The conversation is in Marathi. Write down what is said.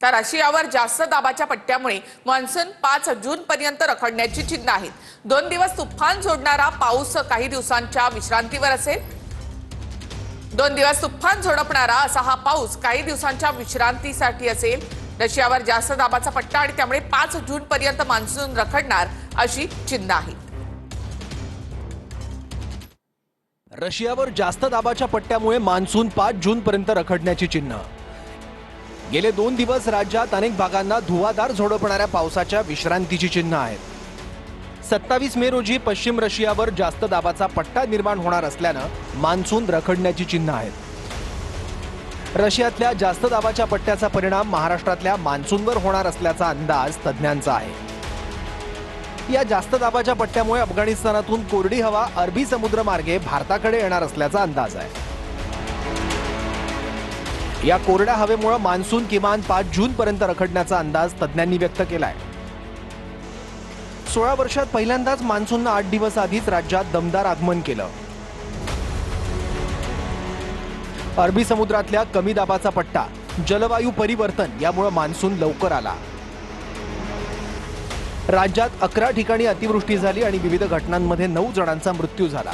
तर रशियावर जास्त दाबाच्या पट्ट्यामुळे मान्सून 5 जून पर्यंत रखडण्याची चिन्ह आहेत। 2 दिवस तुफान झोडणारा पाऊस काही दिवसांच्या विश्रांतीवर असेल। 2 दिवस तुफान झोडपणारा असा हा पाऊस काही दिवसांच्या विश्रांतीसाठी असेल। रशियावर जास्त दाबाचा पट्टा आणि त्यामुळे 5 जून पर्यंत मान्सून रखडणार अशी चिन्ह आहेत। रशियावर जास्त दाबाच्या पट्ट्यामुळे मान्सून 5 जून पर्यंत रखडण्याची चिन्ह। गेले 2 दिवस राज्यात अनेक भागांना धुवाधार झोडपणाऱ्या पावसाच्या विश्रांतीची चिन्ह आहेत। 27 मे रोजी पश्चिम रशियावर जास्त दाबाचा पट्टा निर्माण होणार असल्यानं मान्सून रखडण्याची चिन्ह आहेत। रशियातल्या जास्त दाबाच्या पट्ट्याचा परिणाम महाराष्ट्रातल्या मान्सूनवर होणार असल्याचा अंदाज तज्ज्ञांचा आहे। या जास्त दाबाच्या पट्ट्यामुळे अफगाणिस्तानातून कोरडी हवा अरबी समुद्र मार्गे भारताकडे येणार असल्याचा अंदाज आहे। या कोरड्या हवेमुळे मान्सून किमान 5 जून पर्यंत रखडण्याचा अंदाज तज्ज्ञांनी व्यक्त केलाय। 16 वर्षात पहिल्यांदाच मान्सूननं 8 दिवस आधीच राज्यात दमदार आगमन केलं। अरबी समुद्रातल्या कमी दाबाचा पट्टा, जलवायू परिवर्तन यामुळे मान्सून लवकर आला। राज्यात 11 ठिकाणी अतिवृष्टी झाली आणि विविध घटनांमध्ये 9 जणांचा मृत्यू झाला।